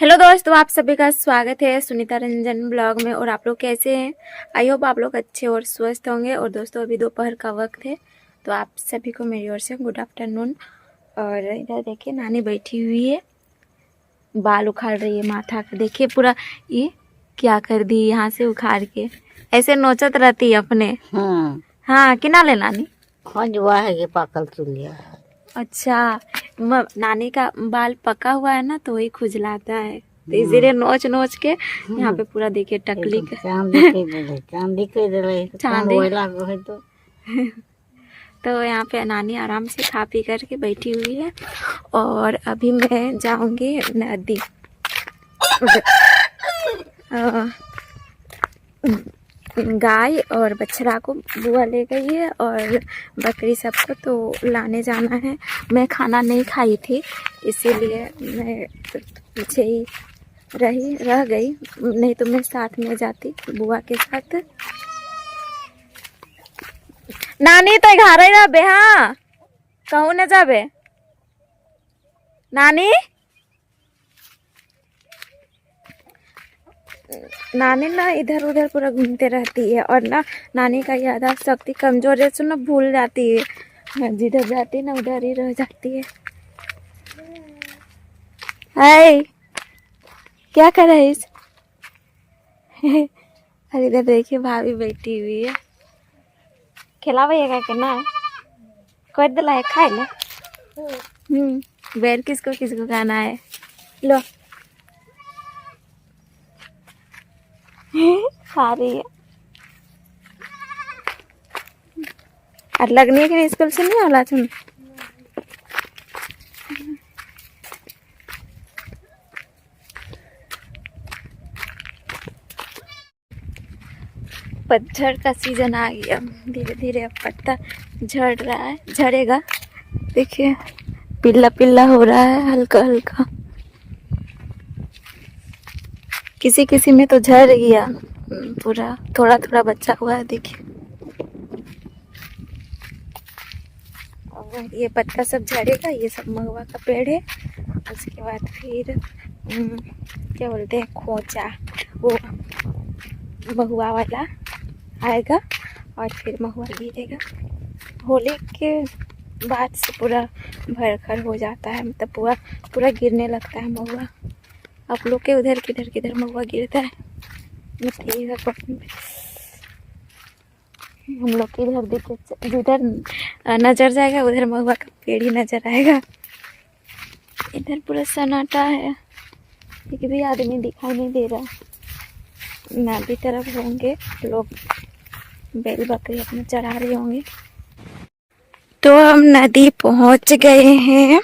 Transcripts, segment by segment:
Hello दोस्तों, आप सभी का स्वागत है सुनीता रंजन ब्लॉग में। और आप लोग कैसे हैं? आई होप आप लोग अच्छे और स्वस्थ होंगे। और दोस्तों, अभी दोपहर का वक्त है, तो आप सभी को मेरी ओर से गुड आफ्टरनून। और इधर देखिए, नानी बैठी हुई है, बाल उखाड़ रही है माथा का। देखिए पूरा ये क्या कर दी, यहाँ से उखाड़ के ऐसे नोचत रहती है अपने। हाँ किना ले नानी। हाँ जुआ है ये पाकल चुलिया। अच्छा, नानी का बाल पका हुआ है ना, तो वही खुजलाता है, तो इसीलिए नोच नोच के यहाँ पे पूरा देखिए टकली का चांदी के दे चांदी। लागो है तो यहाँ पे नानी आराम से खा पी करके बैठी हुई है। और अभी मैं जाऊंगी नदी। गाय और बछड़ा को बुआ ले गई है, और बकरी सबको तो लाने जाना है। मैं खाना नहीं खाई थी, इसीलिए मैं पीछे ही रह गई, नहीं तो मैं साथ में जाती बुआ के साथ। नानी तो घर ही रहे। हाँ कहूँ न जाबे नानी। नानी ना इधर उधर पूरा घूमते रहती है, और ना नानी का याददाश्त शक्ति कमजोर है, तो ना भूल जाती है, जिधर जाती है ना उधर ही रह जाती है। हाय, क्या कर रहे इस? अरे इधर देखिए, भाभी बैठी हुई है। खिलावेगा कि ना? कोई दिला है खाए ला। बेर किसको किसको खाना है? लो खा रही है। और लगनी है कि स्कूल से नहीं होला तुम? पतझड़ का सीजन आ गया, धीरे धीरे अब पत्ता झड़ रहा है, झड़ेगा। देखिए पिल्ला पिल्ला हो रहा है हल्का हल्का, किसी किसी में तो झड़ गया पूरा, थोड़ा थोड़ा बचा हुआ है। देखिए और ये पत्ता सब झड़ेगा। ये सब महुआ का पेड़ है। उसके बाद फिर क्या बोलते हैं, खोचा, वो महुआ वाला आएगा, और फिर महुआ गिरेगा। होली के बाद से पूरा भरखर हो जाता है, मतलब पूरा पूरा गिरने लगता है महुआ। आप लोग के उधर किधर किधर महुआ गिरता है? हम लोग के इधर दिखे, जिधर नजर जाएगा उधर महुआ का पेड़ ही नजर आएगा। इधर पूरा सन्नाटा है, एक भी आदमी दिखाई नहीं दे रहा। नदी तरफ होंगे लोग, बैल बकरी अपने चरा रहे होंगे। तो हम नदी पहुंच गए हैं।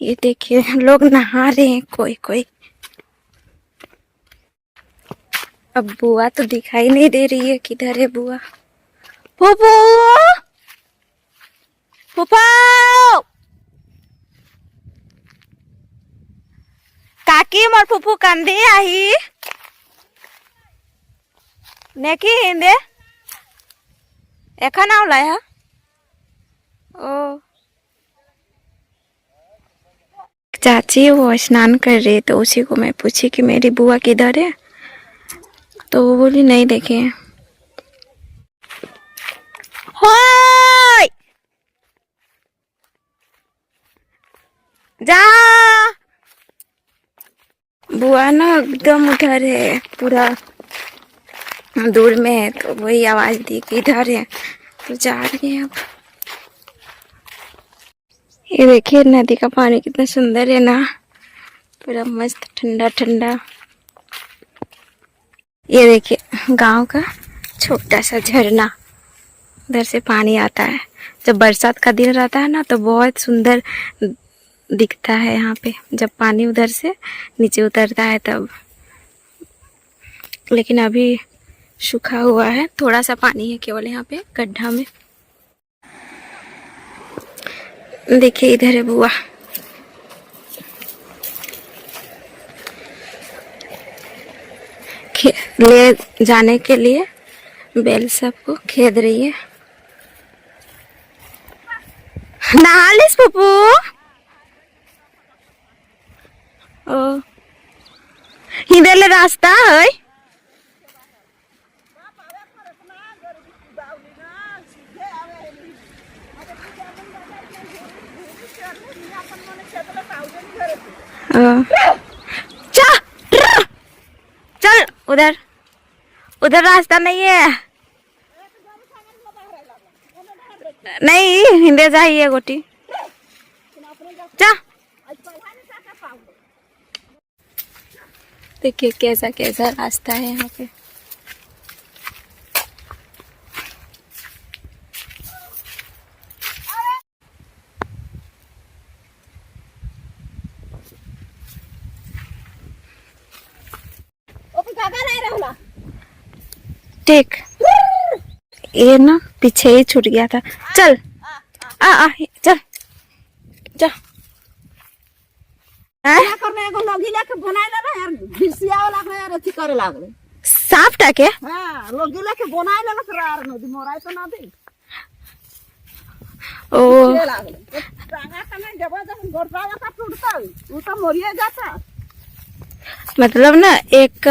ये देखिए लोग नहा रहे हैं, कोई कोई। अब बुआ तो दिखाई नहीं दे रही है, किधर है बुआ? फूफू, फूफा, काकी मोर फूफू कंदे आही नेकी हिंदे एखन आवला है। ओ चाची वो स्नान कर रही, तो उसी को मैं पूछी कि मेरी बुआ किधर है, तो वो बोली नहीं देखे। हाय जा, बुआ ना एकदम उधर है, पूरा दूर में है, तो वही आवाज दी कि इधर है, तो जा रही है। अब ये देखिए नदी का पानी कितना सुंदर है ना, पूरा मस्त ठंडा ठंडा। ये देखिए गांव का छोटा सा झरना, उधर से पानी आता है। जब बरसात का दिन रहता है ना, तो बहुत सुंदर दिखता है यहाँ पे, जब पानी उधर से नीचे उतरता है तब। लेकिन अभी सूखा हुआ है, थोड़ा सा पानी है केवल यहाँ पे गड्ढा में। देखिए इधर है बुआ। ले जाने के लिए बैल सबको खेद रही है। नहा लिस पप्पू? ओ हिंदेले रास्ता है। चा चल उधर, उधर रास्ता नहीं है। नहीं हिंदे जाइए गोटी जा। देखिए कैसा कैसा रास्ता है यहाँ पे। देख ये ना पीछे ही छूट गया था। चल आ चल जा। करने को लोगी लेके बनाए ना यार, भिसिया वाला को यार अथी करे लागले। साफ टाके हां लोगी लेके बनाए ना फिर यार नदी मोराई तो ना दे। ओ लागले टांगा तने जबरदस्त गोड़वा का टूटता वो तो मरिए जाता। मतलब ना एक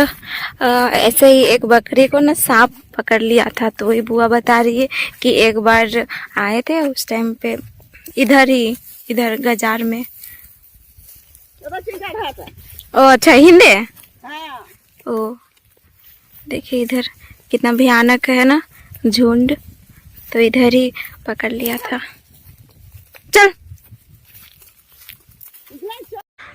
ऐसे ही एक बकरी को ना सांप पकड़ लिया था। तो वही बुआ बता रही है कि एक बार आए थे उस टाइम पे इधर ही, इधर गजार में। ओ अच्छा हिंदे। ओ देखिए इधर कितना भयानक है ना झुंड। तो इधर ही पकड़ लिया था। चल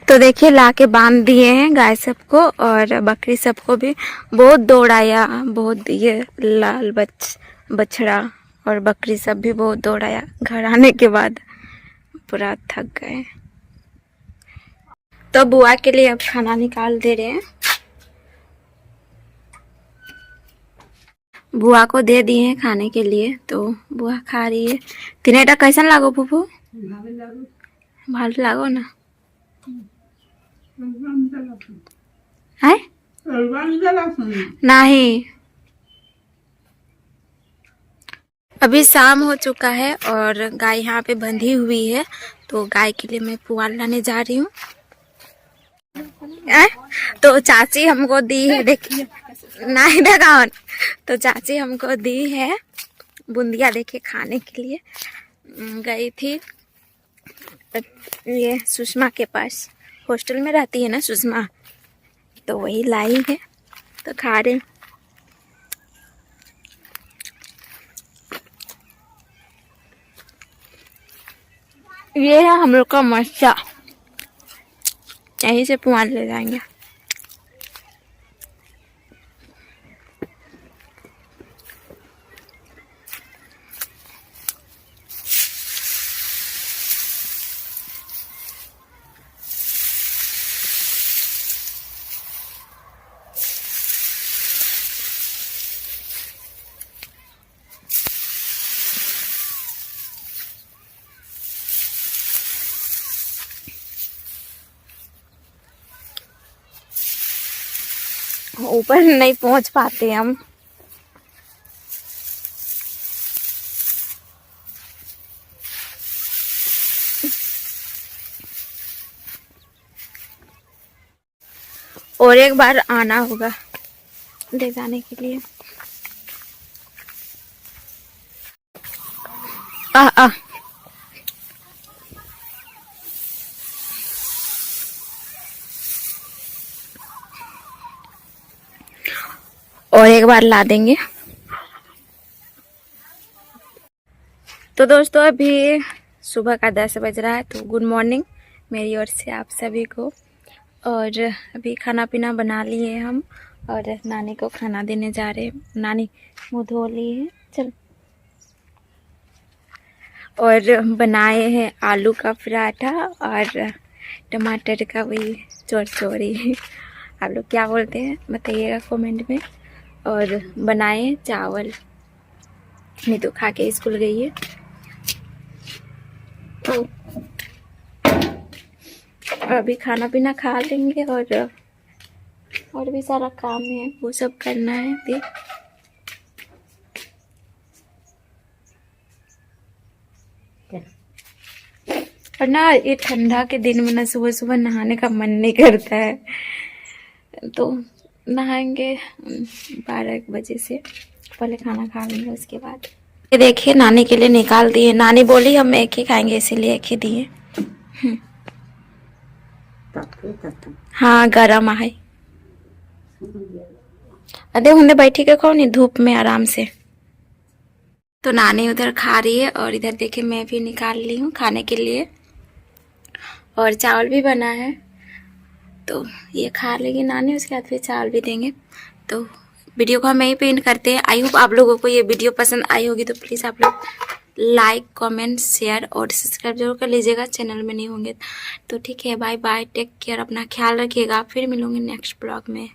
तो देखिए लाके बांध दिए हैं गाय सबको और बकरी सबको भी। बहुत दौड़ाया, बहुत ये लाल बछड़ा और बकरी सब भी बहुत दौड़ाया। घर आने के बाद पूरा थक गए। तो बुआ के लिए अब खाना निकाल दे रहे हैं। बुआ को दे दिए हैं खाने के लिए तो बुआ खा रही है। तिनेटा कैसन लागो फूफू? भालो लागो ना है? नहीं। अभी शाम हो चुका है और गाय यहाँ पे बंधी हुई है। तो गाय के लिए मैं पुआल लाने जा रही हूँ। तो चाची हमको दी है, देखिए नहीं लगाओ। तो चाची हमको दी है बूंदिया देखिए खाने के लिए। गई थी ये सुषमा के पास, हॉस्टल में रहती है ना सुषमा, तो वही लाई है तो खा रहे। ये है हम लोग का मर्चा, यहीं से पुआल ले जाएंगे। ऊपर नहीं पहुंच पाते हम। और एक बार आना होगा ले जाने के लिए। आ और एक बार ला देंगे। तो दोस्तों अभी सुबह का 10 बज रहा है। तो गुड मॉर्निंग मेरी ओर से आप सभी को। और अभी खाना पीना बना लिए हम और नानी को खाना देने जा रहे हैं। नानी मुँह धो ली है। चल। और बनाए हैं आलू का पराठा और टमाटर का वही चौरचौरी। आलू क्या बोलते हैं बताइएगा कमेंट में। और बनाए चावल। नीतू खा के स्कूल गई है। तो अभी खाना पीना खा लेंगे और भी सारा काम है वो सब करना है अभी। और ना ये ठंडा के दिन में ना सुबह सुबह नहाने का मन नहीं करता है। तो नहाएंगे 12 बजे से पहले, खाना खा लेंगे उसके बाद। ये देखिए नानी के लिए निकाल दिए, नानी बोली हम एक ही खाएंगे इसीलिए एक ही दिए। हाँ गरम है। अरे हमने बैठी के खाओ नहीं धूप में आराम से। तो नानी उधर खा रही है और इधर देखिए मैं भी निकाल ली हूँ खाने के लिए, और चावल भी बना है तो ये खा लेगी नानी, उसके बाद फिर चावल भी देंगे। तो वीडियो को हम यहीं पे एंड करते हैं। आई होप आप लोगों को ये वीडियो पसंद आई होगी, तो प्लीज़ आप लोग लाइक कमेंट शेयर और सब्सक्राइब जरूर कर लीजिएगा चैनल में नहीं होंगे तो। ठीक है, बाय बाय, टेक केयर, अपना ख्याल रखिएगा, फिर मिलूंगी नेक्स्ट ब्लॉग में।